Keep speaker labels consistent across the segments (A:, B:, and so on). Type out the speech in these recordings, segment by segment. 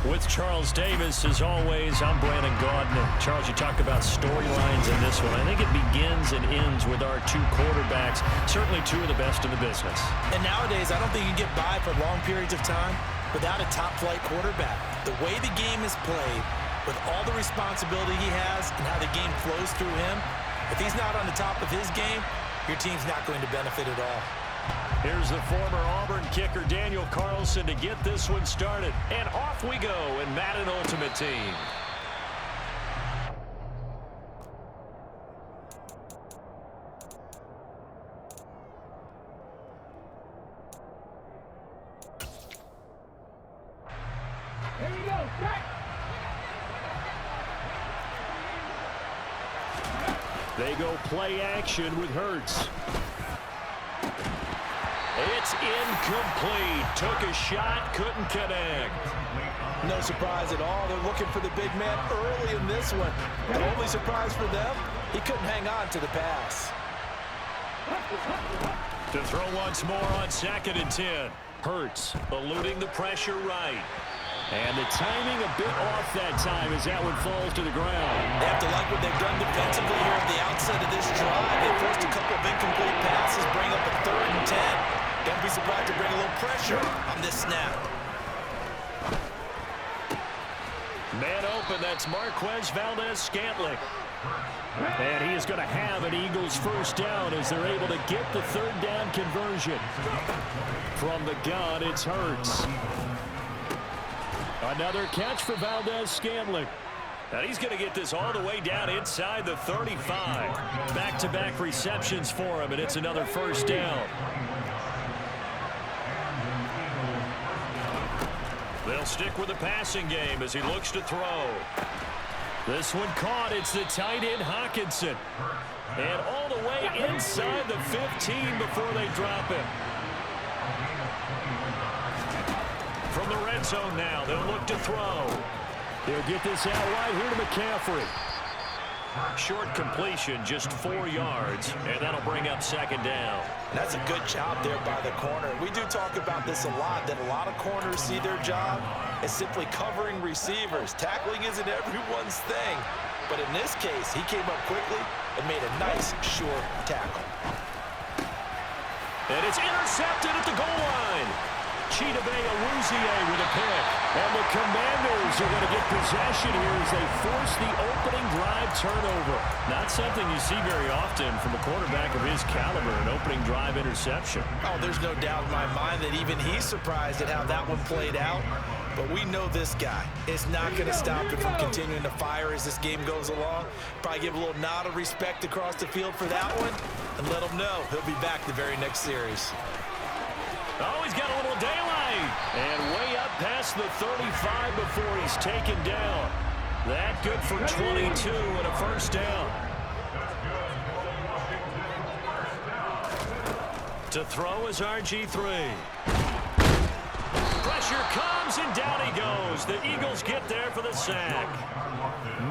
A: With Charles Davis, as always, I'm Brandon Gaudin. Charles, you talked about storylines in this one. I think it begins and ends with our two quarterbacks, certainly two of the best in the business.
B: And nowadays, I don't think you can get by for long periods of time without a top-flight quarterback. The way the game is played, with all the responsibility he has and how the game flows through him, if he's not on the top of his game, your team's not going to benefit at all.
A: Here's the former Auburn kicker, Daniel Carlson, to get this one started. And off we go in Madden Ultimate Team.
C: Here we go, back.
A: They go play action with Hurts. It's incomplete. Took a shot, couldn't connect.
B: No surprise at all. They're looking for the big man early in this one. The only surprise for them, he couldn't hang on to the pass.
A: To throw once more on 2nd and 10. Hurts eluding the pressure right. And the timing a bit off that time as that one falls to the ground.
B: They have to like what they've done defensively here at the outset of this drive. They forced a couple of incomplete passes, bring up a 3rd and 10. Don't be surprised to bring a little pressure on this snap.
A: Man open, that's Marquez Valdez-Scantling. And he is going to have an Eagles first down as they're able to get the 3rd down conversion. From the gun, it's Hurts. Another catch for Valdez-Scantling. And he's going to get this all the way down inside the 35. Back-to-back receptions for him, and it's another first down. They'll stick with the passing game as he looks to throw. This one caught. It's the tight end Hockenson. And all the way inside the 15 before they drop him. From the red zone now, they'll look to throw. They'll get this out right here to McCaffrey. Short completion, just 4 yards, and that'll bring up 2nd down.
B: And that's a good job there by the corner. We do talk about this a lot, that a lot of corners see their job as simply covering receivers. Tackling isn't everyone's thing. But in this case, he came up quickly and made a nice, short tackle.
A: And it's intercepted at the goal line. Chidobe Awuzie with a pick. And the Commanders are going to get possession here as they force the opening drive turnover. Not something you see very often from a quarterback of his caliber, an opening drive interception.
B: Oh, there's no doubt in my mind that even he's surprised at how that one played out. But we know this guy is not going to stop him from continuing to fire as this game goes along. Probably give a little nod of respect across the field for that one and let him know he'll be back the very next series.
A: Oh, he's got a little daylight. And way up past the 35 before he's taken down. That good for 22 and a first down. To throw is RG3. Pressure comes, and down he goes. The Eagles get there for the sack.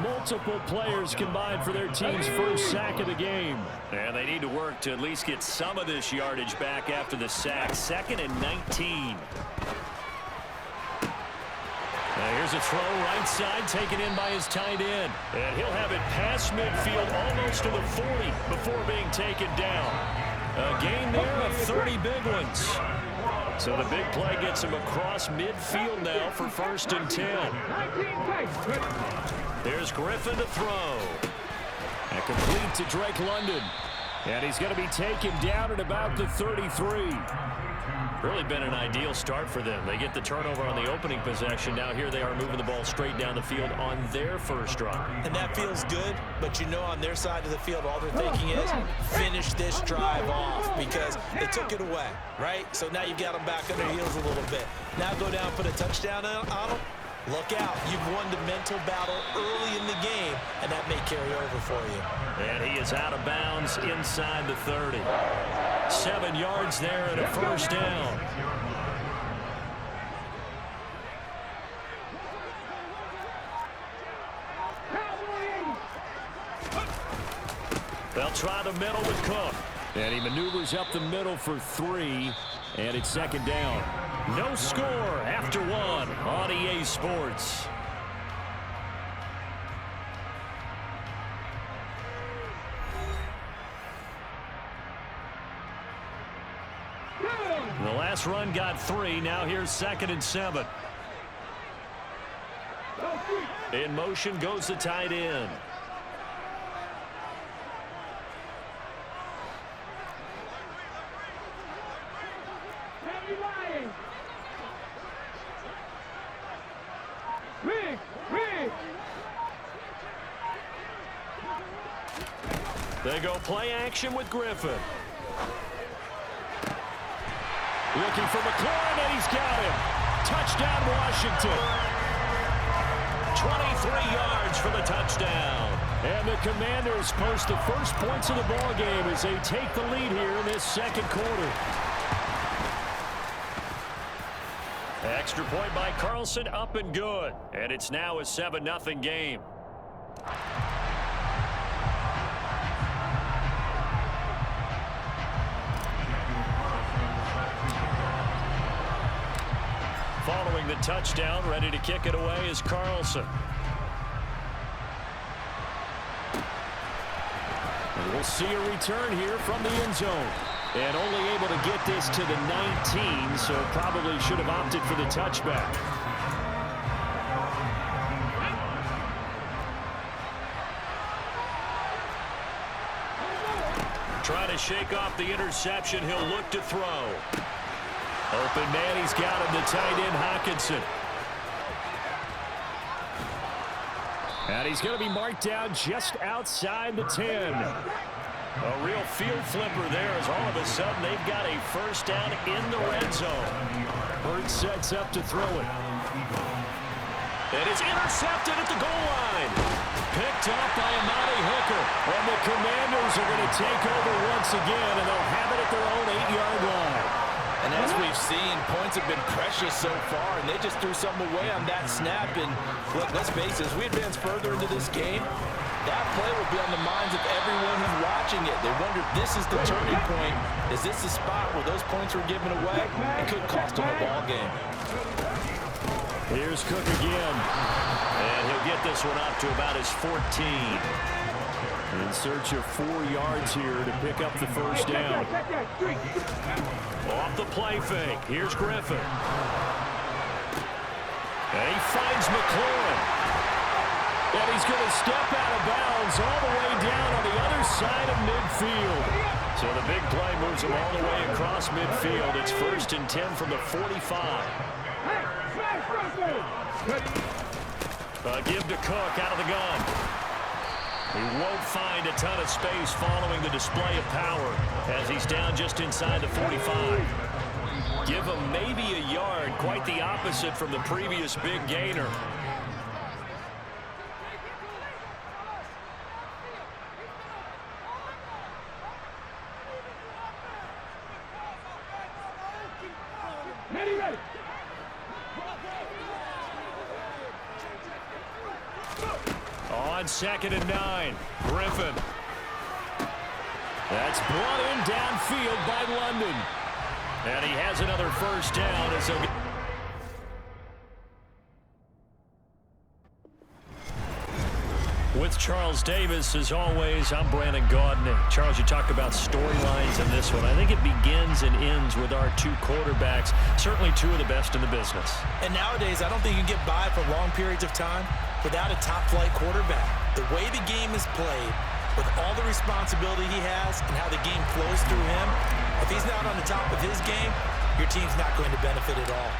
A: Multiple players combined for their team's first sack of the game. And they need to work to at least get some of this yardage back after the sack. 2nd and 19. Now here's a throw right side taken in by his tight end. And he'll have it past midfield almost to the 40 before being taken down. A gain there of 30 big ones. So the big play gets him across midfield now for 1st and 10. There's Griffin to throw. And complete to Drake London. And he's going to be taken down at about the 33. Really been an ideal start for them. They get the turnover on the opening possession. Now here they are moving the ball straight down the field on their first drive.
B: And that feels good, but you know on their side of the field, all they're thinking is finish this drive off because they took it away, right? So now you've got them back on their heels a little bit. Now go down, put a touchdown on them. Look out. You've won the mental battle early in the game, and that may carry over for you.
A: And he is out of bounds inside the 30. 7 yards there and a first down. They'll try the middle with Cook. And he maneuvers up the middle for 3, and it's 2nd down. No score after one on EA Sports. The last run got 3. Now here's 2nd and 7. In motion goes the tight end. They go play action with Griffin. Looking for McLaurin, and he's got him. Touchdown, Washington. 23 yards for the touchdown. And the Commanders post the first points of the ball game as they take the lead here in this second quarter. Extra point by Carlson, up and good. And it's now a 7-0 game. Following the touchdown, ready to kick it away is Carlson. And we'll see a return here from the end zone. And only able to get this to the 19, so probably should have opted for the touchback. Trying to shake off the interception. He'll look to throw. Open man, he's got him, the tight end, Hockenson. And he's going to be marked down just outside the 10. A real field flipper there as all of a sudden they've got a first down in the red zone. Bird sets up to throw it. And it's intercepted at the goal line. Picked off by Amani Hooker. And the Commanders are going to take over once again, and they'll have it at their own 8-yard line.
B: And as we've seen, points have been precious so far, and they just threw something away on that snap. And look, let's face it, as we advance further into this game, that play will be on the minds of everyone who's watching it. They wonder if this is the turning point. Is this the spot where those points were given away? It could cost them a ball game.
A: Here's Cook again. And he'll get this one up to about his 14. In search of 4 yards here to pick up the first down. Off the play fake. Here's Griffin. And he finds McLaurin. And he's going to step out of bounds all the way down on the other side of midfield. So the big play moves him all the way across midfield. It's 1st and 10 from the 45. Give to Cook out of the gun. He won't find a ton of space following the display of power as he's down just inside the 45. Give him maybe a yard, quite the opposite from the previous big gainer. On 2nd and 9, Griffin. That's brought in downfield by London. And he has another first down as he'll get... With Charles Davis, as always, I'm Brandon Gaudin. Charles, you talked about storylines in this one. I think it begins and ends with our 2 quarterbacks, certainly 2 of the best in the business.
B: And nowadays, I don't think you can get by for long periods of time without a top-flight quarterback. The way the game is played, with all the responsibility he has and how the game flows through him, if he's not on the top of his game, your team's not going to benefit at all.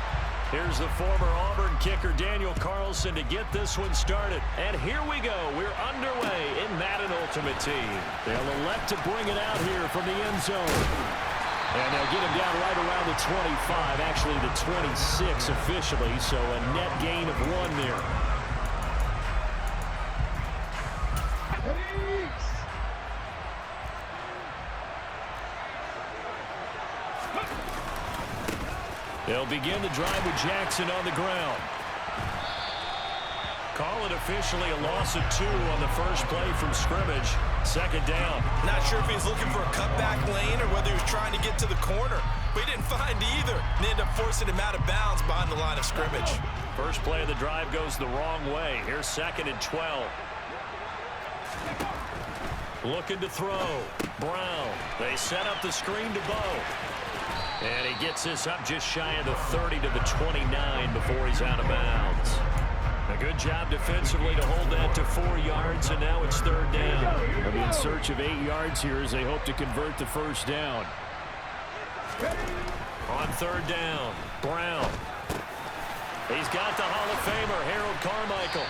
A: Here's the former Auburn kicker, Daniel Carlson, to get this one started. And here we go. We're underway in Madden Ultimate Team. They'll elect to bring it out here from the end zone. And they'll get him down right around the 25, actually the 26 officially, so a net gain of 1 there. They'll begin the drive with Jackson on the ground. Call it officially a loss of 2 on the first play from scrimmage. Second down.
B: Not sure if he was looking for a cutback lane or whether he was trying to get to the corner. But he didn't find either. And they ended up forcing him out of bounds behind the line of scrimmage.
A: First play of the drive goes the wrong way. Here's 2nd and 12. Looking to throw. Brown. They set up the screen to Bo. And he gets this up just shy of the 30 to the 29 before he's out of bounds. A good job defensively to hold that to 4 yards, and now it's 3rd down.
D: They'll be in search of 8 yards here as they hope to convert the first down.
A: On 3rd down, Brown. He's got the Hall of Famer, Harold Carmichael.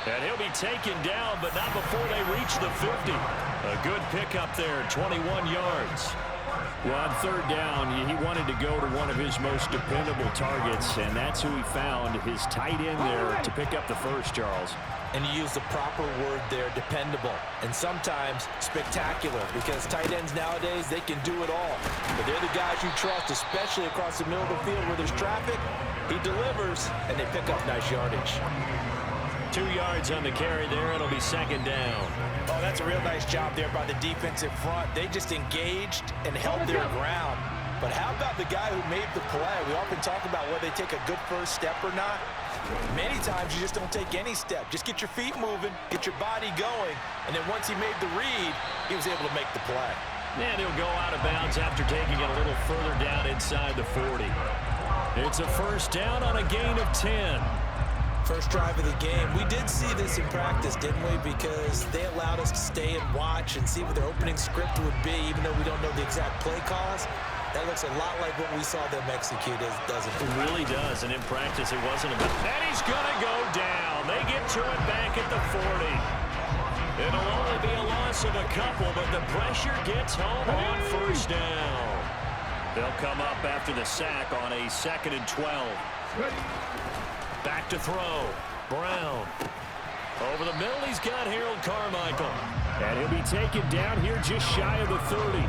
A: And he'll be taken down, but not before they reach the 50. A good pickup there, 21 yards.
D: Well, on 3rd down, he wanted to go to one of his most dependable targets, and that's who he found, his tight end there to pick up the first, Charles.
B: And you use the proper word there, dependable, and sometimes spectacular, because tight ends nowadays, they can do it all. But they're the guys you trust, especially across the middle of the field where there's traffic. He delivers, and they pick up nice yardage.
A: 2 yards on the carry there. It'll be 2nd down.
B: Oh, that's a real nice job there by the defensive front. They just engaged and held their ground. But how about the guy who made the play? We often talk about whether they take a good first step or not. Many times you just don't take any step. Just get your feet moving, get your body going, and then once he made the read, he was able to make the play.
A: And he'll go out of bounds after taking it a little further down inside the 40. It's a first down on a gain of 10.
B: First drive of the game. We did see this in practice, didn't we? Because they allowed us to stay and watch and see what their opening script would be, even though we don't know the exact play calls. That looks a lot like what we saw them execute, doesn't it?
A: It really does, and in practice it wasn't about... And he's going to go down. They get to it back at the 40. It'll only be a loss of a couple, but the pressure gets home on first down. They'll come up after the sack on a 2nd and 12. Back to throw. Brown. Over the middle, he's got Harold Carmichael.
D: And he'll be taken down here just shy of the 30.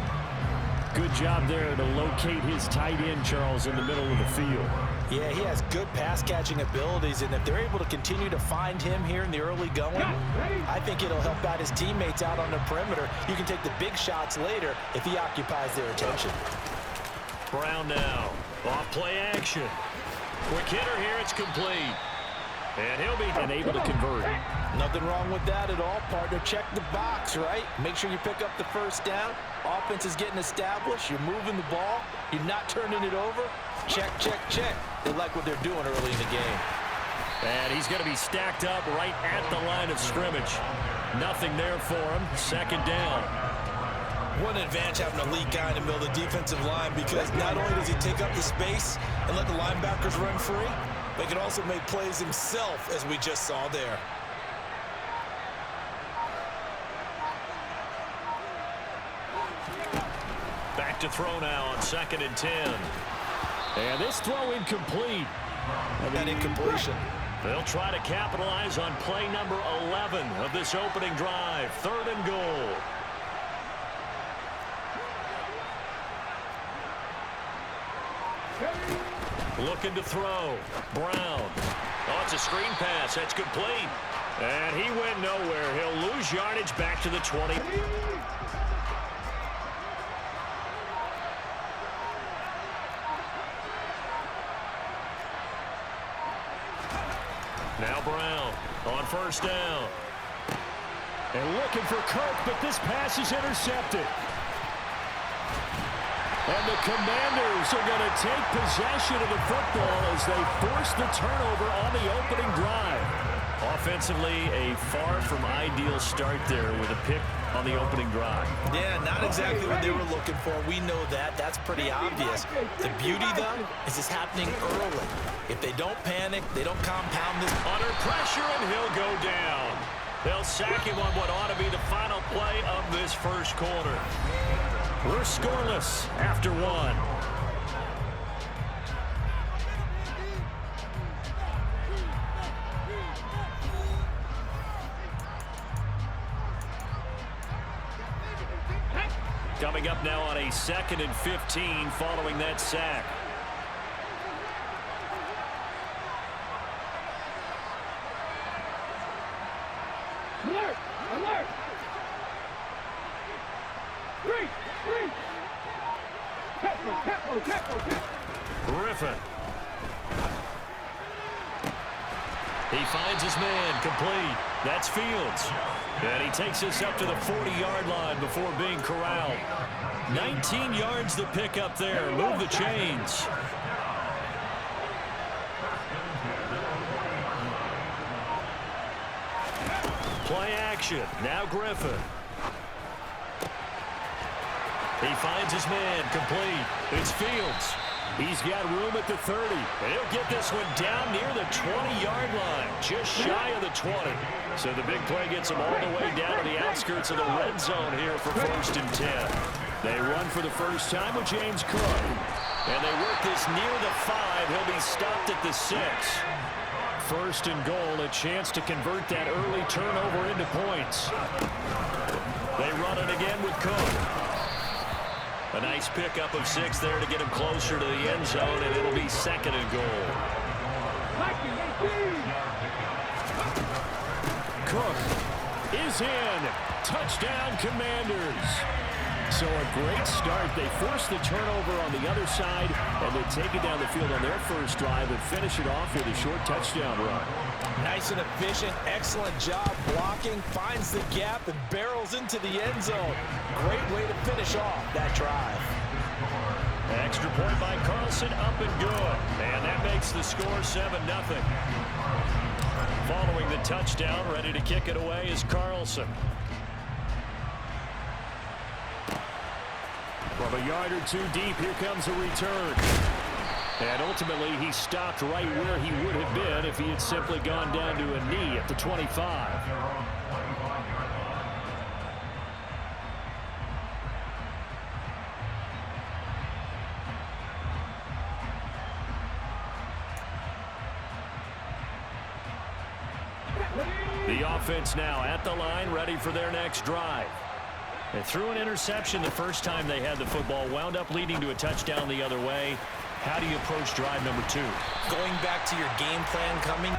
D: Good job there to locate his tight end, Charles, in the middle of the field.
B: Yeah, he has good pass-catching abilities, and if they're able to continue to find him here in the early going, I think it'll help out his teammates out on the perimeter. You can take the big shots later if he occupies their attention.
A: Brown now. Off play action. Quick hitter here, it's complete. And he'll be
D: unable to convert.
B: Nothing wrong with that at all, partner. Check the box, right? Make sure you pick up the first down. Offense is getting established. You're moving the ball. You're not turning it over. Check, check, check. They like what they're doing early in the game.
A: And he's going to be stacked up right at the line of scrimmage. Nothing there for him. 2nd down.
B: What an advantage having a elite guy in the middle of the defensive line, because not only does he take up the space and let the linebackers run free, but he can also make plays himself, as we just saw there.
A: Back to throw now on 2nd and 10.
D: And this throw incomplete.
B: That incompletion.
A: They'll try to capitalize on play number 11 of this opening drive. 3rd and goal. Looking to throw. Brown. Oh, it's a screen pass. That's complete. And he went nowhere. He'll lose yardage back to the 20. Now Brown on first down.
D: And looking for Kirk, but this pass is intercepted. And the Commanders are going to take possession of the football as they force the turnover on the opening drive.
A: Offensively, a far from ideal start there with a pick on the opening drive.
B: Yeah, not exactly what they were looking for. We know that. That's pretty obvious. The beauty, though, is it's happening early. If they don't panic, they don't compound this.
A: Under pressure, and he'll go down. They'll sack him on what ought to be the final play of this first quarter. We're scoreless after 1. Coming up now on a 2nd and 15 following that sack. Griffin. He finds his man, complete. That's Fields. And he takes us up to the 40-yard line before being corralled. 19 yards to pick up there. Move the chains. Play action. Now Griffin. He finds his man, complete. It's Fields. He's got room at the 30. And he'll get this one down near the 20-yard line, just shy of the 20. So the big play gets him all the way down to the outskirts of the red zone here for 1st and 10. They run for the first time with James Cook. And they work this near the 5. He'll be stopped at the 6. 1st and goal, a chance to convert that early turnover into points. They run it again with Cook. A nice pickup of 6 there to get him closer to the end zone, and it'll be 2nd and goal. Cook is in. Touchdown, Commanders. So a great start. They force the turnover on the other side, and they take it down the field on their first drive and finish it off with a short touchdown run.
B: Nice and efficient. Excellent job blocking. Finds the gap and barrels into the end zone. Great way to finish off that drive.
A: Extra point by Carlson, up and good. And that makes the score 7-0. Following the touchdown, ready to kick it away is Carlson. From a yard or two deep, here comes a return. And ultimately, he stopped right where he would have been if he had simply gone down to a knee at the 25. The offense now at the line, ready for their next drive. They threw an interception the first time they had the football, wound up leading to a touchdown the other way. How do you approach drive number 2?
B: Going back to your game plan coming.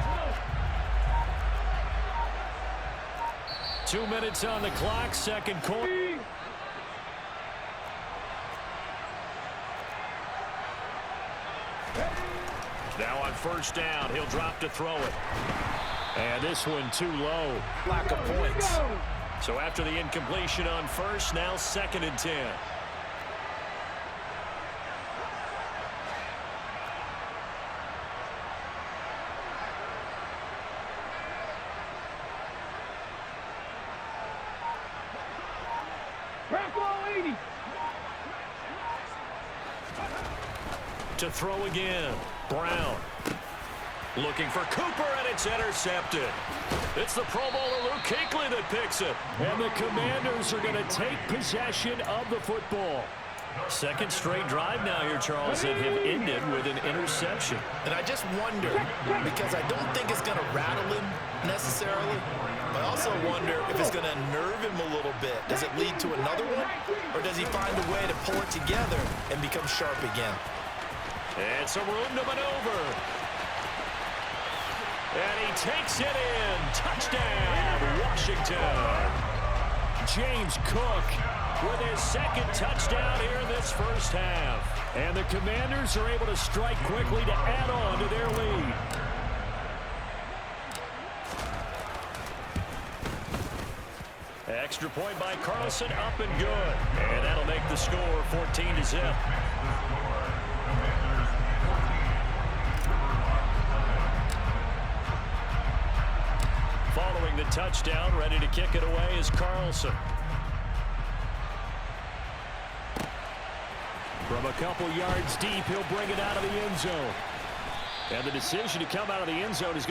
A: 2 minutes on the clock, 2nd quarter. Now on 1st down, he'll drop to throw it. And this one too low.
B: Lack of points.
A: So after the incompletion on 1st, now 2nd and 10. To throw again. Brown. Looking for Cooper, and it's intercepted. It's the Pro Bowler Luke Kuechly that picks it. And the Commanders are going to take possession of the football. 2nd straight drive now here, Charles, that have ended with an interception.
B: And I just wonder, because I don't think it's going to rattle him necessarily, I also wonder if it's going to nerve him a little bit. Does it lead to another one? Or does he find a way to pull it together and become sharp again?
A: And some room to maneuver. And he takes it in. Touchdown, Washington. James Cook with his 2nd touchdown here in this 1st half. And the Commanders are able to strike quickly to add on to their lead. Extra point by Carlson, up and good. And that'll make the score 14-0. Following the touchdown, ready to kick it away is Carlson. From a couple yards deep, he'll bring it out of the end zone. And the decision to come out of the end zone is going to